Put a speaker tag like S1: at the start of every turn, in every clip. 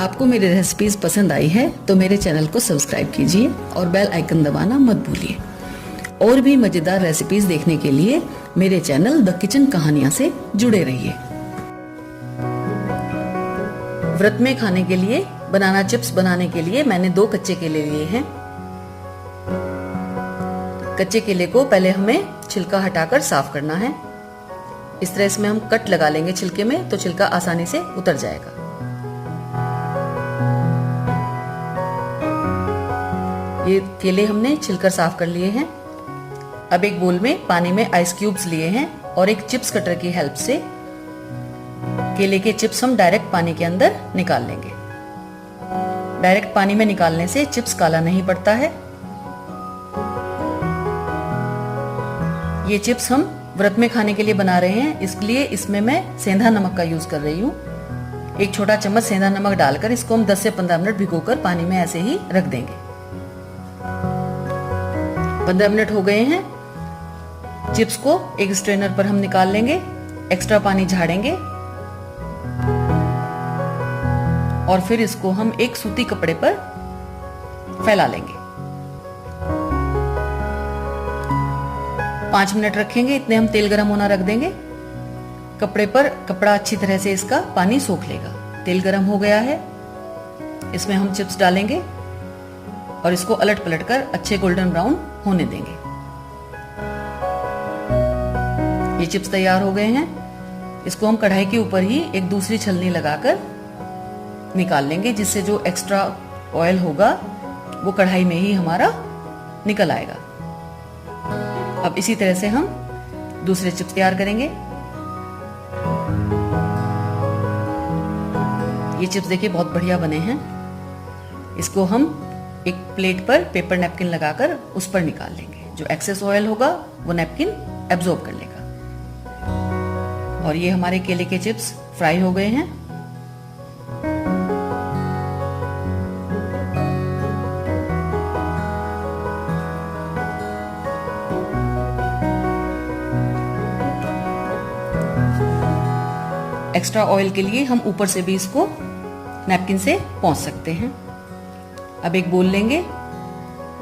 S1: आपको मेरी रेसिपीज पसंद आई है तो मेरे चैनल को सब्सक्राइब कीजिए और बेल आइकन दबाना मत भूलिए। और भी मजेदार रेसिपीज देखने के लिए मेरे चैनल द किचन कहानियां से जुड़े रहिए। व्रत में खाने के लिए बनाना चिप्स बनाने के लिए मैंने 2 कच्चे केले लिए हैं। कच्चे केले को पहले हमें छिलका हटाकर साफ करना है। इस तरह इसमें हम कट लगा लेंगे छिलके में, तो छिलका आसानी से उतर जाएगा। ये केले हमने छिलकर साफ कर लिए हैं। अब एक बोल में पानी में आइस क्यूब्स लिए हैं और एक चिप्स कटर की हेल्प से केले के चिप्स हम डायरेक्ट पानी के अंदर निकाल लेंगे। डायरेक्ट पानी में निकालने से चिप्स काला नहीं पड़ता है। ये चिप्स हम व्रत में खाने के लिए बना रहे हैं, इसलिए इसमें मैं सेंधा नमक का यूज कर रही हूँ। एक छोटा चम्मच सेंधा नमक डालकर इसको हम 10 से 15 मिनट भिगोकर पानी में ऐसे ही रख देंगे। 15 मिनट हो गए हैं। चिप्स को एक स्ट्रेनर पर हम निकाल लेंगे, एक्स्ट्रा पानी झाड़ेंगे और फिर इसको हम एक सूती कपड़े पर फैला लेंगे। 5 मिनट रखेंगे, इतने हम तेल गरम होना रख देंगे। कपड़े पर कपड़ा अच्छी तरह से इसका पानी सोख लेगा। तेल गरम हो गया है, इसमें हम चिप्स डालेंगे और इसको अलट पलट कर अच्छे गोल्डन ब्राउन होने देंगे। ये चिप्स तैयार हो गए हैं। इसको हम कढ़ाई के ऊपर ही एक दूसरी छलनी लगाकर निकाल लेंगे, जिससे जो एक्स्ट्रा ऑयल होगा वो कढ़ाई में ही हमारा निकल आएगा। अब इसी तरह से हम दूसरे चिप्स तैयार करेंगे। ये चिप्स देखिए बहुत बढ़िया बने हैं। इसको हम एक प्लेट पर पेपर नैपकिन लगाकर उस पर निकाल लेंगे। जो एक्सेस ऑयल होगा वो नैपकिन एब्जॉर्ब कर लेगा। और ये हमारे केले के चिप्स फ्राई हो गए हैं। एक्स्ट्रा ऑयल के लिए हम ऊपर से भी इसको नैपकिन से पोंछ सकते हैं। अब एक बोल लेंगे,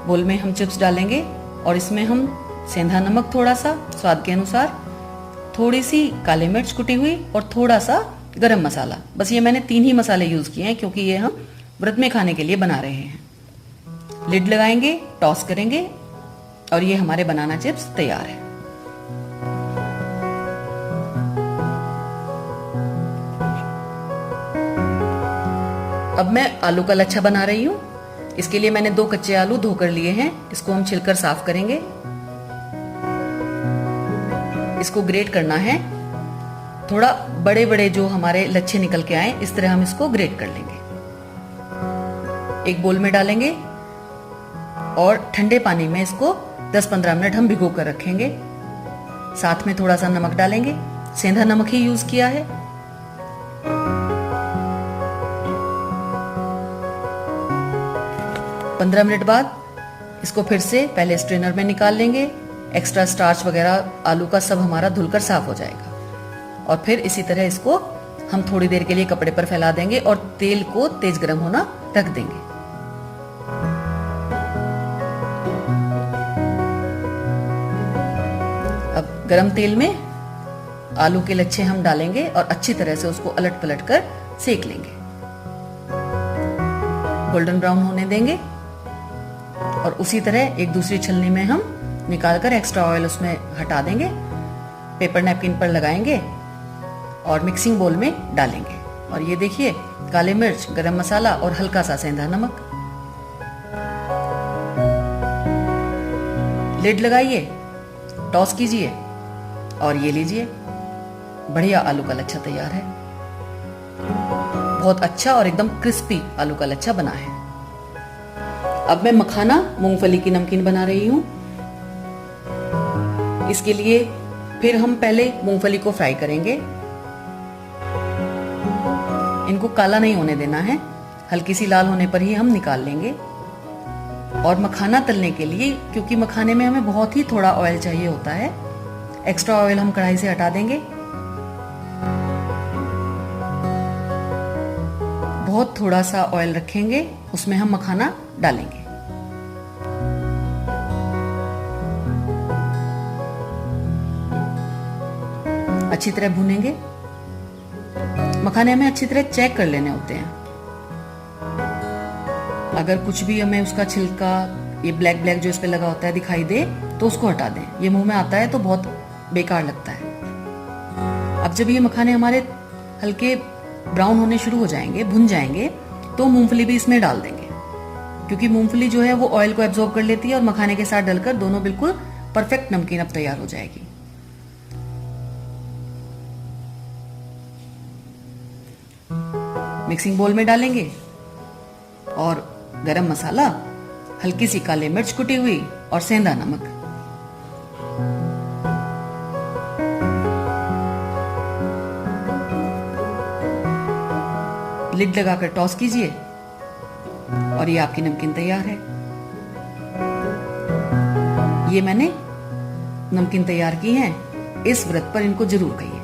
S1: बोल में हम चिप्स डालेंगे और इसमें हम सेंधा नमक थोड़ा सा स्वाद के अनुसार, थोड़ी सी काली मिर्च कुटी हुई और थोड़ा सा गरम मसाला। बस ये मैंने 3 ही मसाले यूज किए हैं क्योंकि ये हम व्रत में खाने के लिए बना रहे हैं। लिड लगाएंगे, टॉस करेंगे और ये हमारे बनाना चिप्स तैयार है। अब मैं आलू का लच्छा बना रही हूँ। इसके लिए मैंने 2 कच्चे आलू धोकर लिए हैं। इसको हम छिलकर साफ करेंगे। इसको ग्रेट करना है। थोड़ा बड़े बड़े जो हमारे लच्छे निकल के आए, इस तरह हम इसको ग्रेट कर लेंगे। एक बोल में डालेंगे और ठंडे पानी में इसको 10-15 मिनट हम भिगो कर रखेंगे। साथ में थोड़ा सा नमक डालेंगे, सेंधा नमक ही यूज किया है। पंद्रह मिनट बाद इसको फिर से पहले स्ट्रेनर में निकाल लेंगे। एक्स्ट्रा स्टार्च वगैरह आलू का सब हमारा धुलकर साफ हो जाएगा। और फिर इसी तरह इसको हम थोड़ी देर के लिए कपड़े पर फैला देंगे और तेल को तेज गरम होना रख देंगे। अब गरम तेल में आलू के लच्छे हम डालेंगे और अच्छी तरह से उसको अलट पलट कर सेक लेंगे। गोल्डन ब्राउन होने देंगे और उसी तरह एक दूसरी छलनी में हम निकालकर एक्स्ट्रा ऑयल उसमें हटा देंगे। पेपर नैपकिन पर लगाएंगे और मिक्सिंग बोल में डालेंगे। और ये देखिए, काली मिर्च, गरम मसाला और हल्का सा सेंधा नमक। लिड लगाइए, टॉस कीजिए और ये लीजिए, बढ़िया आलू का लच्छा तैयार है। बहुत अच्छा और एकदम क्रिस्पी आलू का लच्छा बना है। अब मैं मखाना मूंगफली की नमकीन बना रही हूँ। इसके लिए फिर हम पहले मूंगफली को फ्राई करेंगे। इनको काला नहीं होने देना है, हल्की सी लाल होने पर ही हम निकाल लेंगे। और मखाना तलने के लिए, क्योंकि मखाने में हमें बहुत ही थोड़ा ऑयल चाहिए होता है, एक्स्ट्रा ऑयल हम कढ़ाई से हटा देंगे। बहुत थोड़ा सा ऑयल रखेंगे, उसमें हम मखाना डालेंगे। अच्छी तरह भूनेंगे। मखाने हमें अच्छी तरह चेक कर लेने होते हैं। अगर कुछ भी हमें उसका छिलका, ये ब्लैक ब्लैक जो इस पे लगा होता है, दिखाई दे तो उसको हटा दें। ये मुंह में आता है तो बहुत बेकार लगता है। अब जब ये मखाने हमारे हल्के ब्राउन होने शुरू हो जाएंगे, भुन जाएंगे, तो मूंगफली भी इसमें डाल देंगे, क्योंकि मूंगफली जो है वो ऑयल को एब्जॉर्ब कर लेती है और मखाने के साथ डलकर दोनों बिल्कुल परफेक्ट नमकीन अब तैयार हो जाएगी। मिक्सिंग बोल में डालेंगे और गरम मसाला, हल्की सी काली मिर्च कुटी हुई और सेंधा नमक। लिड लगाकर टॉस कीजिए और ये आपकी नमकीन तैयार है। ये मैंने नमकीन तैयार की है, इस व्रत पर इनको जरूर खाइए।